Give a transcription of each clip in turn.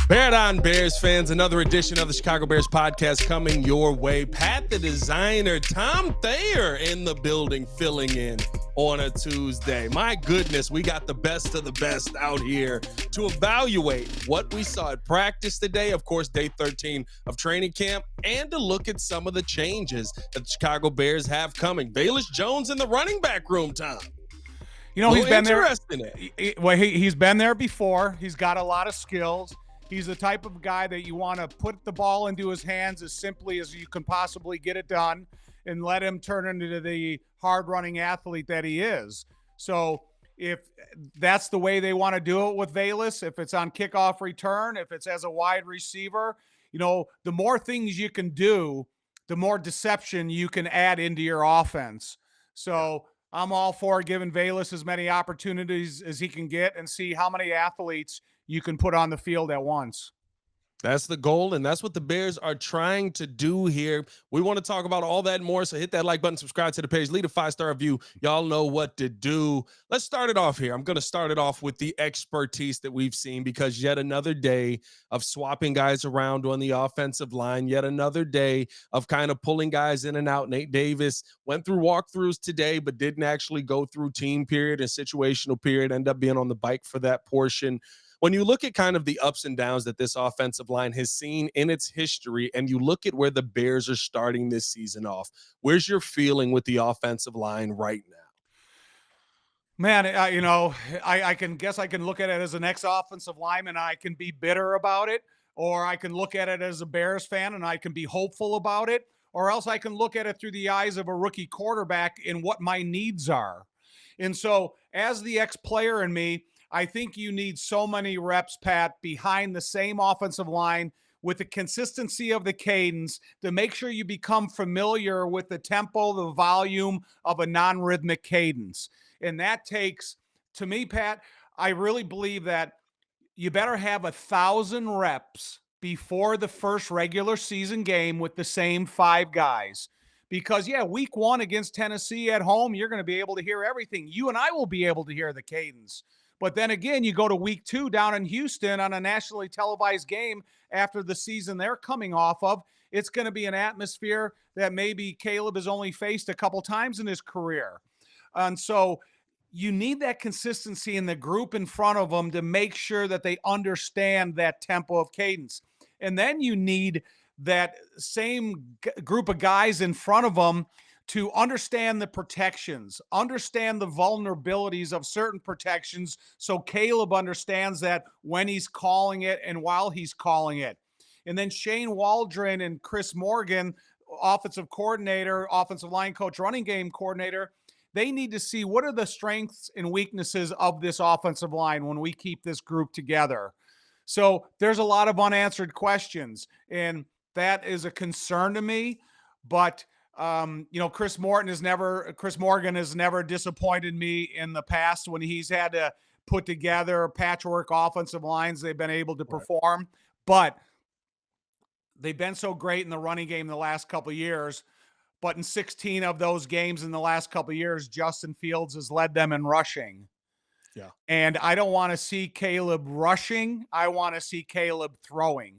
Bear down, Bears fans. Another edition of the Chicago Bears podcast coming your way. Pat the designer, Tom Thayer in the building, filling in on a Tuesday. My goodness, we got the best of the best out here to evaluate what we saw at practice today. Of course, day 13 of training camp, and to look at some of the changes that the Chicago Bears have coming. Velus Jones in the running back room, Tom. You know, he's been there. He's been there before. He's got a lot of skills. He's the type of guy that you want to put the ball into his hands as simply as you can possibly get it done and let him turn into the hard-running athlete that he is. So if that's the way they want to do it with Velus, if it's on kickoff return, if it's as a wide receiver, you know, the more things you can do, the more deception you can add into your offense. So I'm all for giving Velus as many opportunities as he can get and see how many athletes you can put on the field at once. That's the goal, and that's what the Bears are trying to do here. We want to talk about all that and more, so hit that like button, subscribe to the page, leave a 5-star review. Y'all know what to do. Let's start it off here. I'm going to start it off with the expertise that we've seen, because yet another day of swapping guys around on the offensive line, yet another day of kind of pulling guys in and out. Nate Davis went through walkthroughs today, but didn't actually go through team period and situational period, end up being on the bike for that portion. When you look at kind of the ups and downs that this offensive line has seen in its history, and you look at where the Bears are starting this season off, where's your feeling with the offensive line right now? Man, I can look at it as an ex-offensive lineman. I can be bitter about it, or I can look at it as a Bears fan and I can be hopeful about it, or else I can look at it through the eyes of a rookie quarterback and what my needs are. And so as the ex-player in me, I think you need so many reps, Pat, behind the same offensive line with the consistency of the cadence to make sure you become familiar with the tempo, the volume of a non-rhythmic cadence. And that takes, to me, Pat, I really believe that you better have 1,000 reps before the first regular season game with the same 5 guys. Because, week 1 against Tennessee at home, you're going to be able to hear everything. You and I will be able to hear the cadence. But then again, you go to week 2 down in Houston on a nationally televised game after the season they're coming off of. It's going to be an atmosphere that maybe Caleb has only faced a couple times in his career. And so you need that consistency in the group in front of them to make sure that they understand that tempo of cadence. And then you need that same group of guys in front of them to understand the protections, understand the vulnerabilities of certain protections, so Caleb understands that when he's calling it and while he's calling it. And then Shane Waldron and Chris Morgan, offensive coordinator, offensive line coach, running game coordinator, they need to see what are the strengths and weaknesses of this offensive line when we keep this group together. So there's a lot of unanswered questions, and that is a concern to me, but Chris Morgan has never disappointed me in the past when he's had to put together patchwork offensive lines. They've been able to perform, but they've been so great in the running game the last couple of years. But in 16 of those games in the last couple of years, Justin Fields has led them in rushing. Yeah. And I don't want to see Caleb rushing. I want to see Caleb throwing.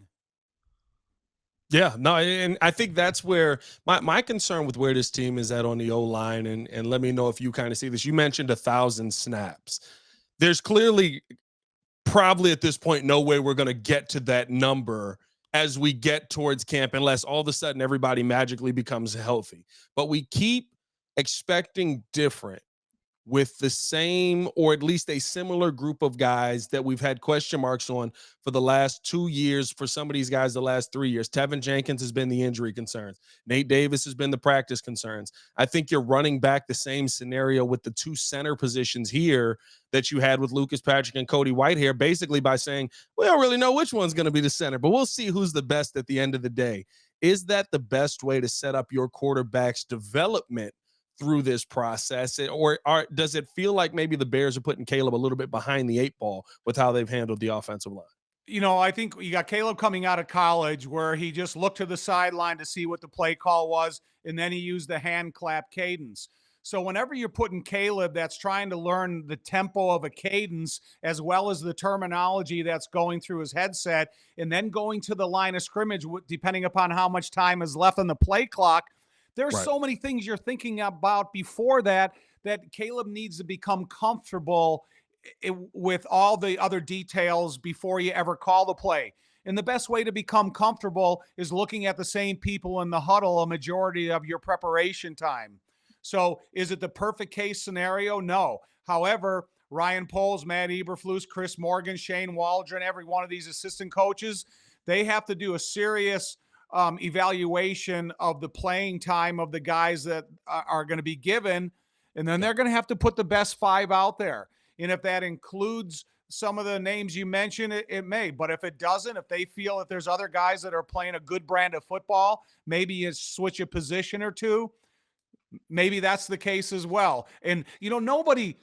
Yeah, no, and I think that's where my concern with where this team is at on the O-line, and let me know if you kind of see this. You mentioned 1,000 snaps. There's clearly probably at this point no way we're going to get to that number as we get towards camp, unless all of a sudden everybody magically becomes healthy. But we keep expecting different with the same, or at least a similar group of guys that we've had question marks on for the last 2 years. For some of these guys, the last 3 years. Tevin Jenkins has been the injury concerns. Nate Davis has been the practice concerns. I think you're running back the same scenario with the 2 center positions here that you had with Lucas Patrick and Cody Whitehair, basically by saying, we don't really know which one's going to be the center, but we'll see who's the best at the end of the day. Is that the best way to set up your quarterback's development through this process, or does it feel like maybe the Bears are putting Caleb a little bit behind the 8 ball with how they've handled the offensive line? You know, I think you got Caleb coming out of college where he just looked to the sideline to see what the play call was, and then he used the hand clap cadence. So whenever you're putting Caleb that's trying to learn the tempo of a cadence as well as the terminology that's going through his headset and then going to the line of scrimmage, depending upon how much time is left on the play clock, there's Right. so many things you're thinking about before that Caleb needs to become comfortable with all the other details before you ever call the play. And the best way to become comfortable is looking at the same people in the huddle a majority of your preparation time. So, is it the perfect case scenario? No. However, Ryan Poles, Matt Eberflus, Chris Morgan, Shane Waldron, every one of these assistant coaches, they have to do a serious evaluation of the playing time of the guys that are going to be given. And then they're going to have to put the best five out there. And if that includes some of the names you mentioned, it may. But if it doesn't, if they feel that there's other guys that are playing a good brand of football, maybe you switch a position or two. Maybe that's the case as well. And, nobody,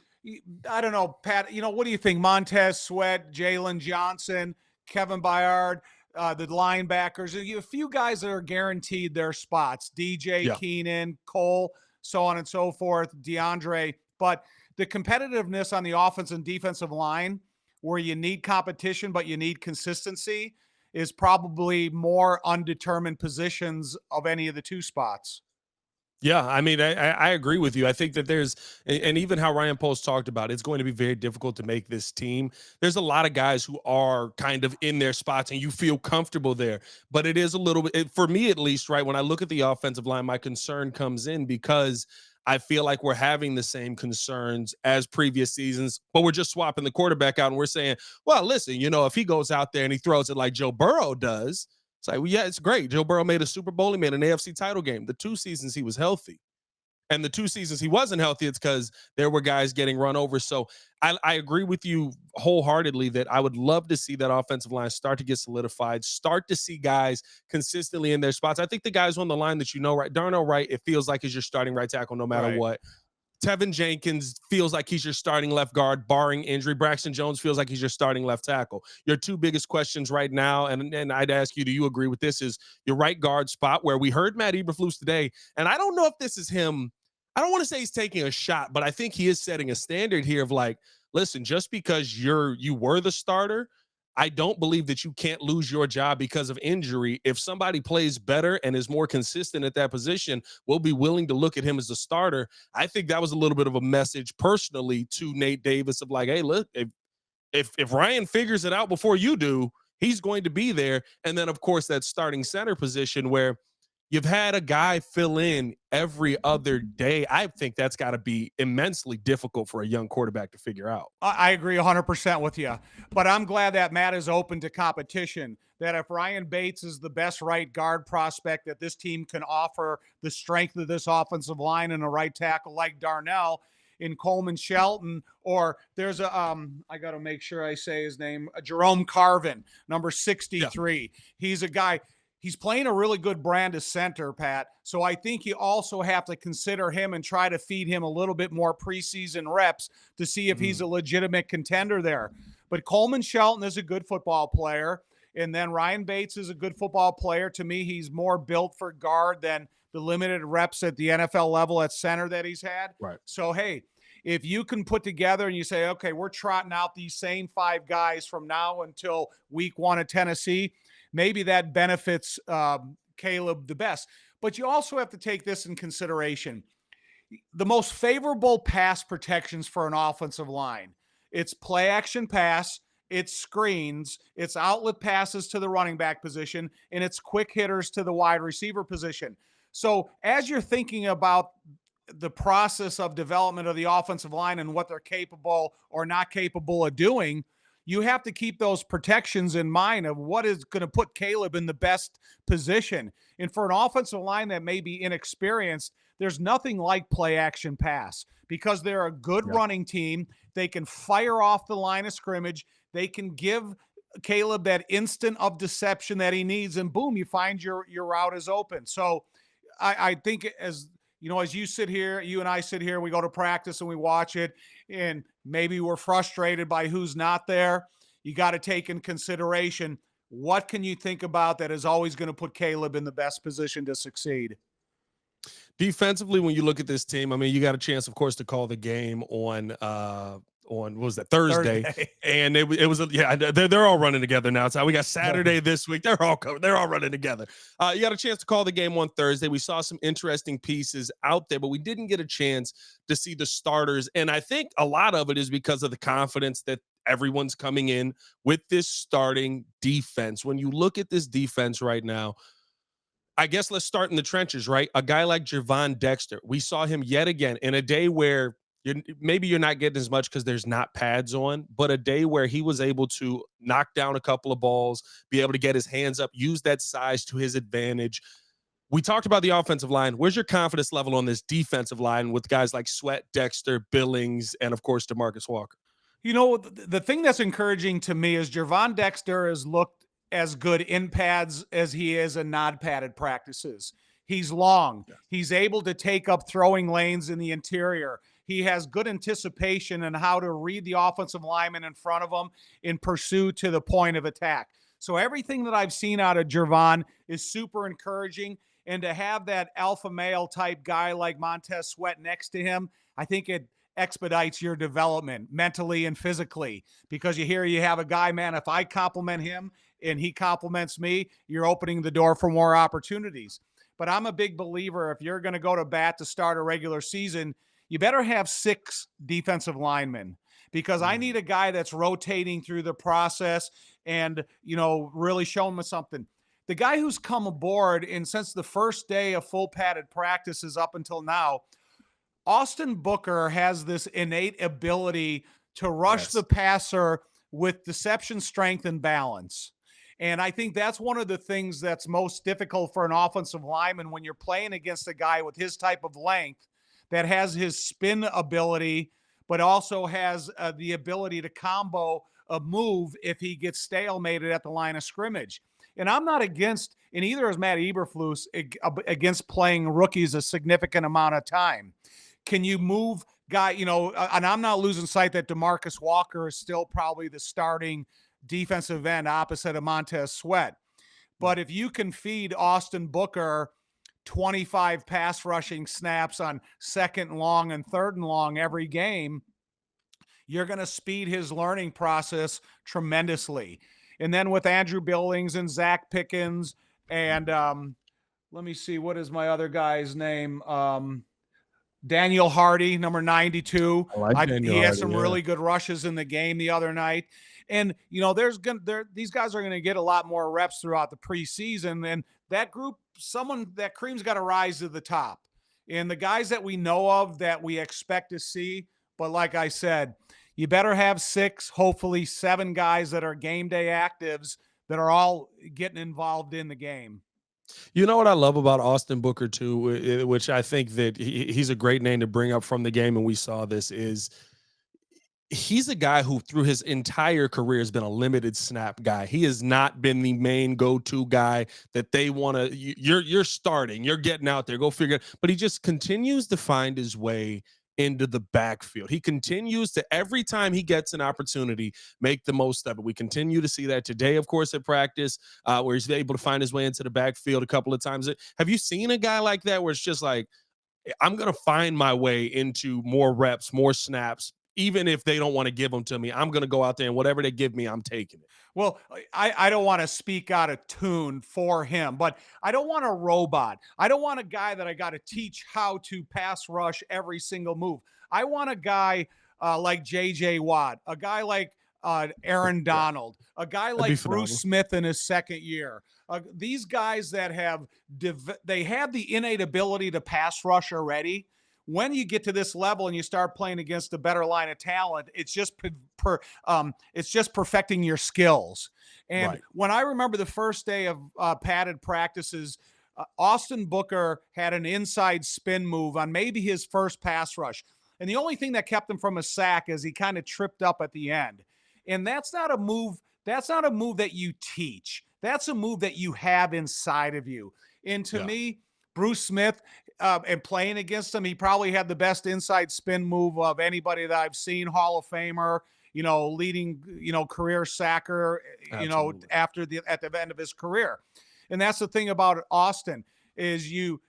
I don't know, Pat, what do you think? Montez Sweat, Jalen Johnson, Kevin Byard, the linebackers, a few guys that are guaranteed their spots, DJ Yeah. Keenan, Cole, so on and so forth, DeAndre. But the competitiveness on the offense and defensive line, where you need competition, but you need consistency, is probably more undetermined positions of any of the two spots. Yeah, I mean, I agree with you. I think that and even how Ryan Post talked about, it's going to be very difficult to make this team. There's a lot of guys who are kind of in their spots and you feel comfortable there, but it is a little bit, for me at least, right? When I look at the offensive line, my concern comes in because I feel like we're having the same concerns as previous seasons, but we're just swapping the quarterback out and we're saying, well, listen, if he goes out there and he throws it like Joe Burrow does, it's like, well, yeah, it's great. Joe Burrow made a Super Bowl. He made an AFC title game. The 2 seasons he was healthy. And the 2 seasons he wasn't healthy, it's because there were guys getting run over. So I agree with you wholeheartedly that I would love to see that offensive line start to get solidified, start to see guys consistently in their spots. I think the guys on the line that right, Darnell Wright, it feels like is your starting right tackle no matter what. Tevin Jenkins feels like he's your starting left guard, barring injury. Braxton Jones feels like he's your starting left tackle. Your two biggest questions right now, and I'd ask you, do you agree with this, is your right guard spot, where we heard Matt Eberflus today, and I don't know if this is him. I don't want to say he's taking a shot, but I think he is setting a standard here of like, listen, just because you were the starter, I don't believe that you can't lose your job because of injury. If somebody plays better and is more consistent at that position, we'll be willing to look at him as a starter. I think that was a little bit of a message personally to Nate Davis of like, hey, look, if Ryan figures it out before you do, he's going to be there. And then, of course, that starting center position where you've had a guy fill in every other day. I think that's got to be immensely difficult for a young quarterback to figure out. I agree 100% with you, but I'm glad that Matt is open to competition. That if Ryan Bates is the best right guard prospect that this team can offer, the strength of this offensive line and a right tackle like Darnell in Coleman Shelton, or there's I got to make sure I say his name, Jerome Carvin, number 63. Yeah. He's a guy. He's playing a really good brand of center, Pat. So I think you also have to consider him and try to feed him a little bit more preseason reps to see if he's a legitimate contender there. But Coleman Shelton is a good football player. And then Ryan Bates is a good football player. To me, he's more built for guard than the limited reps at the NFL level at center that he's had. Right. So, hey, if you can put together and you say, okay, we're trotting out these same five guys from now until week 1 at Tennessee, maybe that benefits Caleb the best. But you also have to take this in consideration. The most favorable pass protections for an offensive line, it's play action pass, it's screens, it's outlet passes to the running back position, and it's quick hitters to the wide receiver position. So as you're thinking about the process of development of the offensive line and what they're capable or not capable of doing, you have to keep those protections in mind of what is going to put Caleb in the best position. And for an offensive line that may be inexperienced, there's nothing like play action pass because they're a good running team. They can fire off the line of scrimmage. They can give Caleb that instant of deception that he needs, and boom, you find your route is open. So I think as you sit here, you and I sit here, we go to practice and we watch it, and maybe we're frustrated by who's not there. You got to take in consideration, what can you think about that is always going to put Caleb in the best position to succeed? Defensively, when you look at this team, I mean, you got a chance, of course, to call the game on what was that, Thursday, Thursday. and it was yeah, they're all running together now. So we got Saturday this week. They're all running together. You got a chance to call the game on Thursday. We saw some interesting pieces out there, but we didn't get a chance to see the starters, and I think a lot of it is because of the confidence that everyone's coming in with this starting defense. When you look at this defense right now, I guess let's start in the trenches, right? A guy like Gervon Dexter, we saw him yet again in a day where maybe you're not getting as much because there's not pads on, but a day where he was able to knock down a couple of balls, be able to get his hands up, use that size to his advantage. We talked about the offensive line. Where's your confidence level on this defensive line with guys like Sweat, Dexter, Billings, and of course, DeMarcus Walker? The thing that's encouraging to me is Gervon Dexter has looked as good in pads as he is in non-padded practices. He's long. Yes. He's able to take up throwing lanes in the interior. He has good anticipation in how to read the offensive lineman in front of him in pursuit to the point of attack. So everything that I've seen out of Gervon is super encouraging. And to have that alpha male type guy like Montez Sweat next to him, I think it expedites your development mentally and physically, because you have a guy, man, if I compliment him and he compliments me, you're opening the door for more opportunities. But I'm a big believer, if you're going to go to bat to start a regular season, you better have 6 defensive linemen, because I need a guy that's rotating through the process and, really showing me something. The guy who's come aboard, and since the first day of full padded practices up until now, Austin Booker has this innate ability to rush the passer with deception, strength, and balance. And I think that's one of the things that's most difficult for an offensive lineman when you're playing against a guy with his type of length that has his spin ability, but also has the ability to combo a move if he gets stalemated at the line of scrimmage. And I'm not against, and either is Matt Eberflus, against playing rookies a significant amount of time. Can you move guy, and I'm not losing sight that DeMarcus Walker is still probably the starting defensive end opposite of Montez Sweat. But if you can feed Austin Booker 25 pass rushing snaps on 2nd and long and 3rd and long every game, you're going to speed his learning process tremendously. And then with Andrew Billings and Zach Pickens and let me see, what is my other guy's name? Daniel Hardy, number 92. He had some really good rushes in the game the other night. And, these guys are going to get a lot more reps throughout the preseason. And that group, that cream's got to rise to the top. And the guys that we know of that we expect to see, but like I said, you better have 6, hopefully 7 guys that are game day actives that are all getting involved in the game. You know what I love about Austin Booker too, which I think that he's a great name to bring up from the game, and we saw this, is he's a guy who through his entire career has been a limited snap guy. He has not been the main go-to guy that they want to, you're starting, you're getting out there, go figure it. But he just continues to find his way into the backfield. He continues to, every time he gets an opportunity, make the most of it. We continue to see that today, of course, at practice, where he's able to find his way into the backfield a couple of times. Have you seen a guy like that where it's just like, I'm going to find my way into more reps, more snaps, even if they don't want to give them to me? I'm going to go out there and whatever they give me, I'm taking it. Well, I don't want to speak out of tune for him, but I don't want a robot. I don't want a guy that I got to teach how to pass rush every single move. I want a guy like J.J. Watt, a guy like Aaron Donald, a guy like Bruce Smith in his 2nd year. These guys that have the innate ability to pass rush already. When you get to this level and you start playing against a better line of talent, it's just perfecting your skills. And when I remember the first day of padded practices, Austin Booker had an inside spin move on maybe his first pass rush. And the only thing that kept him from a sack is he kind of tripped up at the end. And that's not a move that you teach. That's a move that you have inside of you. And to me, Bruce Smith, and playing against him, he probably had the best inside spin move of anybody that I've seen. Hall of Famer, leading, career sacker, at the end of his career. And that's the thing about Austin, is you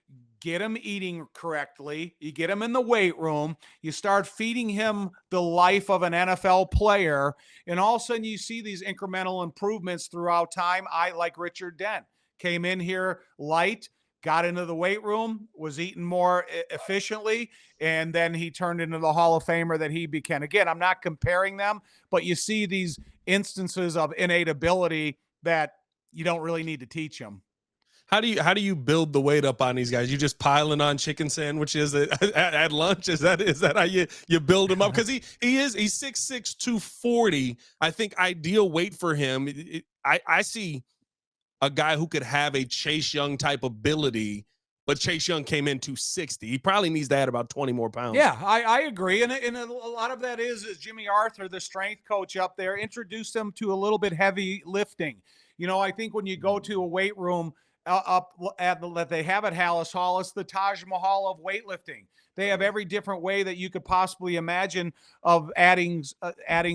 get him eating correctly, you get him in the weight room, you start feeding him the life of an NFL player, and all of a sudden you see these incremental improvements throughout time. I like Richard Dent. Came in here light, got into the weight room, was eating more efficiently, and then he turned into the Hall of Famer that he became. Again, I'm not comparing them, but you see these instances of innate ability that you don't really need to teach them. How do you build the weight up on these guys? You just piling on chicken sandwiches at lunch? Is that how you build him up? Because he's 6'6", 240. I think ideal weight for him. I see a guy who could have a Chase Young type ability, but Chase Young came in 260. He probably needs to add about 20 more pounds. Yeah, I agree. And a lot of that is Jimmy Arthur, the strength coach up there, introduced them to a little bit heavy lifting. You know, I think when you go to a weight room that they have at Hallis Hall, it's the Taj Mahal of weightlifting. They have every different way that you could possibly imagine of adding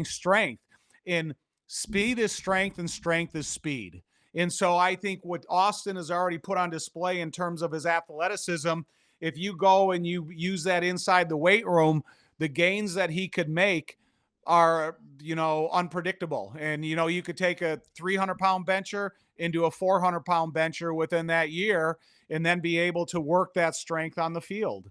strength. And speed is strength and strength is speed. And so I think what Austin has already put on display in terms of his athleticism, if you go and you use that inside the weight room, the gains that he could make are, unpredictable. And, you could take a 300-pound bencher into a 400-pound bencher within that year and then be able to work that strength on the field.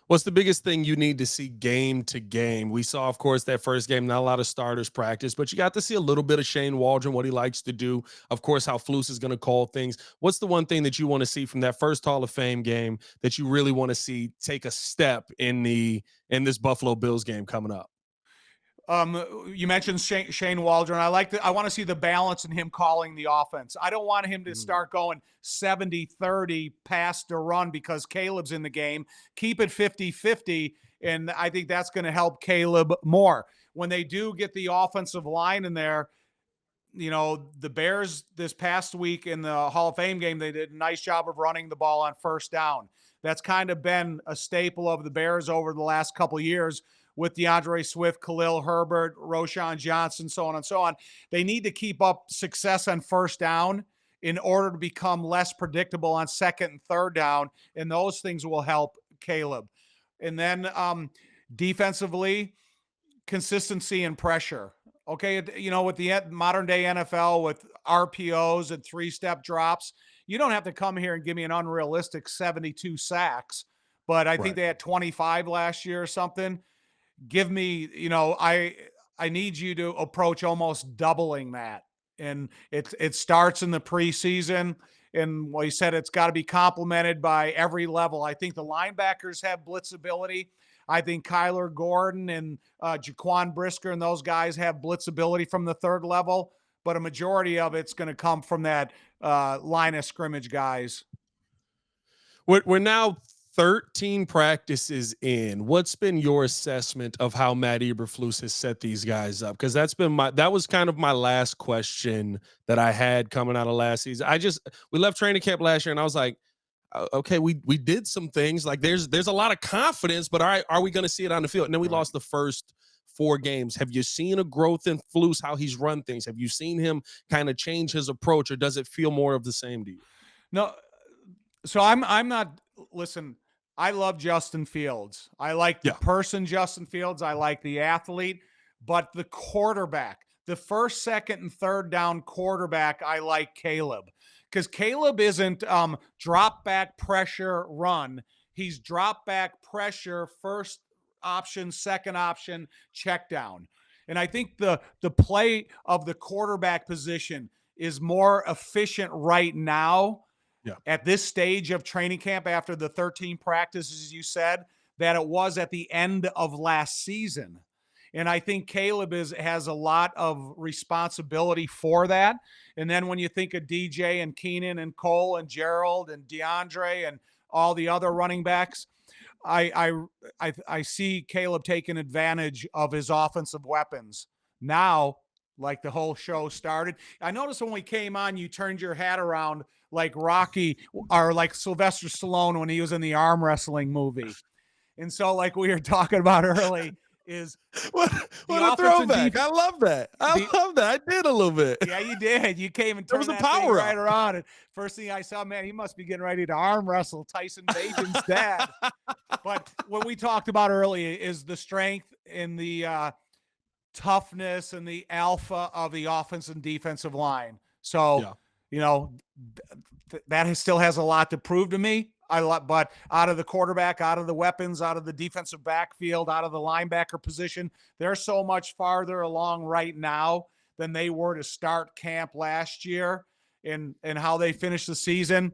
What's the biggest thing you need to see game to game? We saw, of course, that first game, not a lot of starters practice, but you got to see a little bit of Shane Waldron, what he likes to do. Of course, how Flus is going to call things. What's the one thing that you want to see from that first Hall of Fame game that you really want to see take a step in this Buffalo Bills game coming up? You mentioned Shane Waldron. I want to see the balance in him calling the offense. I don't want him to start going 70-30 pass to run because Caleb's in the game. Keep it 50-50, and I think that's going to help Caleb more. When they do get the offensive line in there, the Bears this past week in the Hall of Fame game, they did a nice job of running the ball on first down. That's kind of been a staple of the Bears over the last couple of years, with DeAndre Swift, Khalil Herbert, Roschon Johnson, so on and so on. They need to keep up success on first down in order to become less predictable on second and third down, and those things will help Caleb. And then defensively, consistency and pressure. Okay, with the modern day NFL with RPOs and three-step drops, you don't have to come here and give me an unrealistic 72 sacks, but I think they had 25 last year or something. Give me, I need you to approach almost doubling that. And it starts in the preseason. And well, you said it's got to be complemented by every level. I think the linebackers have blitz ability. I think Kyler Gordon and Jaquan Brisker and those guys have blitz ability from the third level, but a majority of it's going to come from that line of scrimmage guys. We're now 13 practices in. What's been your assessment of how Matt Eberflus has set these guys up? Because that was kind of my last question that I had coming out of last season. We left training camp last year and I was like, okay, we did some things. Like there's a lot of confidence, but all right, are we going to see it on the field? And then we lost the first 4 games. Have you seen a growth in Flus, how he's run things? Have you seen him kind of change his approach, or does it feel more of the same to you? No. So I'm not, listen, I love Justin Fields. I like the person Justin Fields. I like the athlete, but the quarterback, the first, second, and third down quarterback, I like Caleb. Because Caleb isn't drop back pressure run. He's drop back pressure, first option, second option, check down. And I think the play of the quarterback position is more efficient right now at this stage of training camp after the 13 practices, you said, that it was at the end of last season. And I think Caleb has a lot of responsibility for that. And then when you think of DJ and Keenan and Cole and Gerald and DeAndre and all the other running backs, I see Caleb taking advantage of his offensive weapons. Now, like the whole show started, I noticed when we came on, you turned your hat around like Rocky or like Sylvester Stallone when he was in the arm wrestling movie. And so like we were talking about early, is What, the what a offense and throwback. defense. I love that. I The love that. I did a little bit. Yeah, you did. You came and There was turned a that thing power right up. around. And first thing I saw, man, he must be getting ready to arm wrestle Tyson Bajan's dad. But what we talked about earlier is the strength and the toughness and the alpha of the offense and defensive line. So, Yeah. you know, that still has a lot to prove to me. But out of the quarterback, out of the weapons, out of the defensive backfield, out of the linebacker position, they're so much farther along right now than they were to start camp last year, and how they finished the season.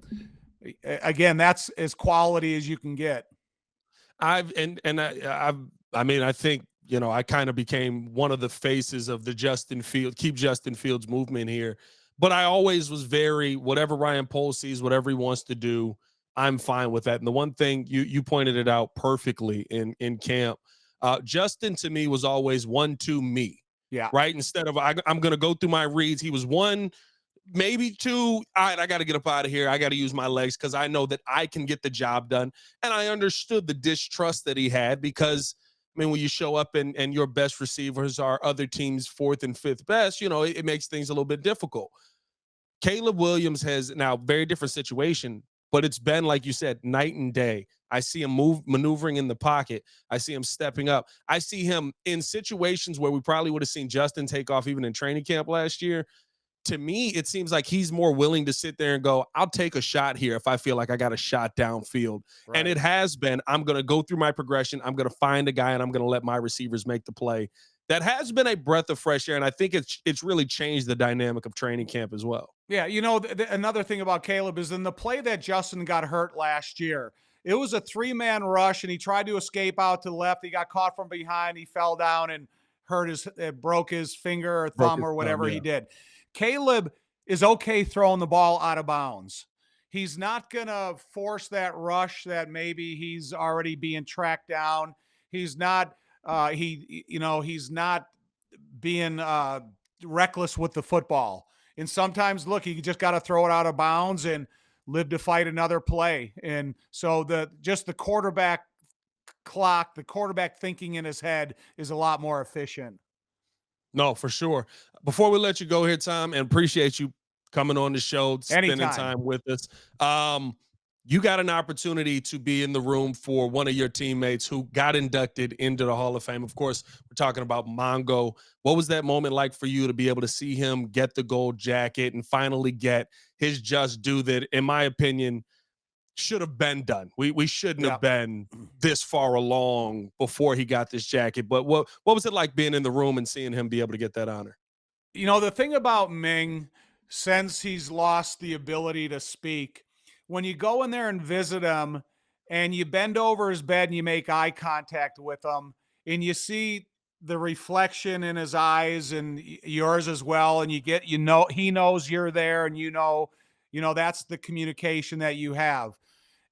Again, that's as quality as you can get. I mean, I think, you know, I kind of became one of the faces of the keep Justin Fields movement here. But I always was very, whatever Ryan Poles sees, whatever he wants to do, I'm fine with that. And the one thing you pointed it out perfectly in camp, Justin to me was always 1-2 me, Yeah. right? Instead of I'm going to go through my reads, he was one, maybe two. All right, I got to get up out of here. I got to use my legs because I know that I can get the job done. And I understood the distrust that he had because, I mean, when you show up and your best receivers are other teams' fourth and fifth best, you know, it makes things a little bit difficult. Caleb Williams has now very different situation, but it's been, like you said, night and day. I see him maneuvering in the pocket. I see him stepping up. I see him in situations where we probably would have seen Justin take off even in training camp last year. To me, it seems like he's more willing to sit there and go, I'll take a shot here if I feel like I got a shot downfield. And Right. it has been, I'm going to go through my progression. I'm going to find a guy and I'm going to let my receivers make the play. That has been a breath of fresh air. And I think it's really changed the dynamic of training camp as well. Yeah, you know, another thing about Caleb is in the play that Justin got hurt last year, it was a three-man rush, and he tried to escape out to the left. He got caught from behind. He fell down and broke his finger or Broke thumb his or thumb, whatever he yeah. did. Caleb is okay throwing the ball out of bounds. He's not going to force that rush that maybe he's already being tracked down. He's not, he's not being reckless with the football. And sometimes, look, you just got to throw it out of bounds and live to fight another play. And so the quarterback clock, the quarterback thinking in his head is a lot more efficient. No, for sure. Before we let you go here, Tom, and appreciate you coming on the show, spending Anytime. time with us. You got an opportunity to be in the room for one of your teammates who got inducted into the Hall of Fame. Of course, we're talking about Mongo. What was that moment like for you to be able to see him get the gold jacket and finally get his just due that, in my opinion, should have been done? We shouldn't Yeah. have been this far along before he got this jacket. But what was it like being in the room and seeing him be able to get that honor? You know, the thing about Ming, since he's lost the ability to speak, when you go in there and visit him and you bend over his bed and you make eye contact with him and you see the reflection in his eyes and yours as well, and he knows you're there, and that's the communication that you have.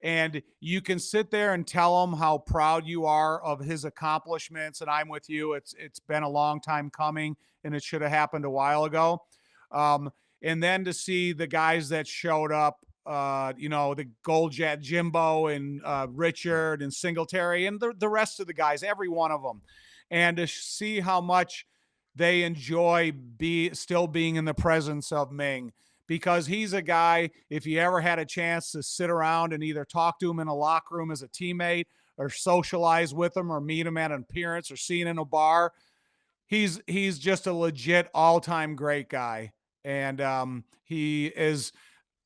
And you can sit there and tell him how proud you are of his accomplishments. And I'm with you. It's been a long time coming, and it should have happened a while ago. Um, and then to see the guys that showed up, the Gold Jet Jimbo and Richard and Singletary and the rest of the guys, every one of them, and to see how much they enjoy still being in the presence of Ming, because he's a guy, if you ever had a chance to sit around and either talk to him in a locker room as a teammate or socialize with him or meet him at an appearance or see him in a bar, he's just a legit all-time great guy. And he is,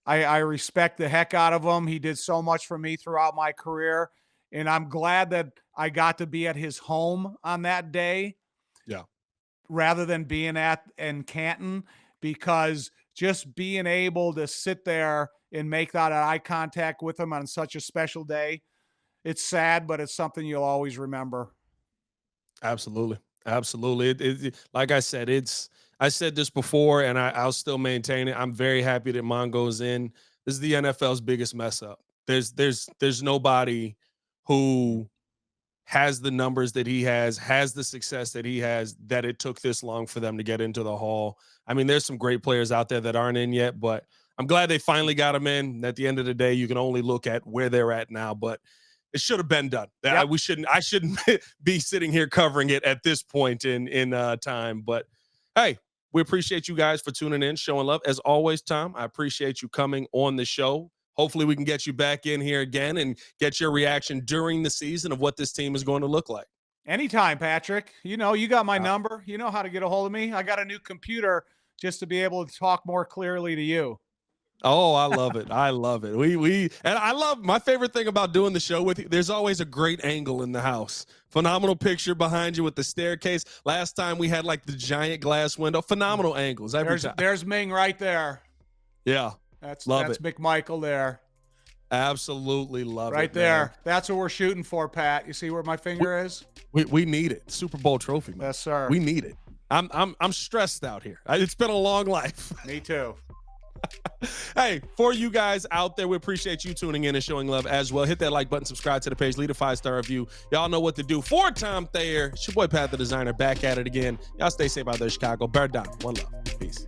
I respect the heck out of him. He did so much for me throughout my career. And I'm glad that I got to be at his home on that day Yeah. rather than being in Canton, because just being able to sit there and make that eye contact with him on such a special day, it's sad, but it's something you'll always remember. Absolutely. Absolutely. Like I said, I said this before and I'll still maintain it. I'm very happy that Mongo's in. This is the NFL's biggest mess up. There's nobody who has the numbers that he has the success that he has, that it took this long for them to get into the Hall. I mean, there's some great players out there that aren't in yet, but I'm glad they finally got him in. At the end of the day, you can only look at where they're at now. But It should have been done. Yep. I shouldn't be sitting here covering it at this point in time. But hey, we appreciate you guys for tuning in, showing love. As always, Tom, I appreciate you coming on the show. Hopefully we can get you back in here again and get your reaction during the season of what this team is going to look like. Anytime, Patrick. You know, you got my number. You know how to get a hold of me. I got a new computer just to be able to talk more clearly to you. Oh, I love it. I love it. And I love my favorite thing about doing the show with you. There's always a great angle in the house. Phenomenal picture behind you with the staircase. Last time we had like the giant glass window. Phenomenal angles every time. There's Ming right there. Yeah. That's it. McMichael there. Absolutely love it. Right there. Man. That's what we're shooting for, Pat. You see where my finger is? We need it. Super Bowl trophy, man. Yes, sir. We need it. I'm stressed out here. It's been a long life. Me too. Hey, for you guys out there, we appreciate you tuning in and showing love as well. Hit that like button, subscribe to the page, leave a 5-star review. Y'all know what to do. For Tom Thayer, it's your boy Pat the Designer, back at it again. Y'all stay safe out there, Chicago. Bear down. One love. Peace.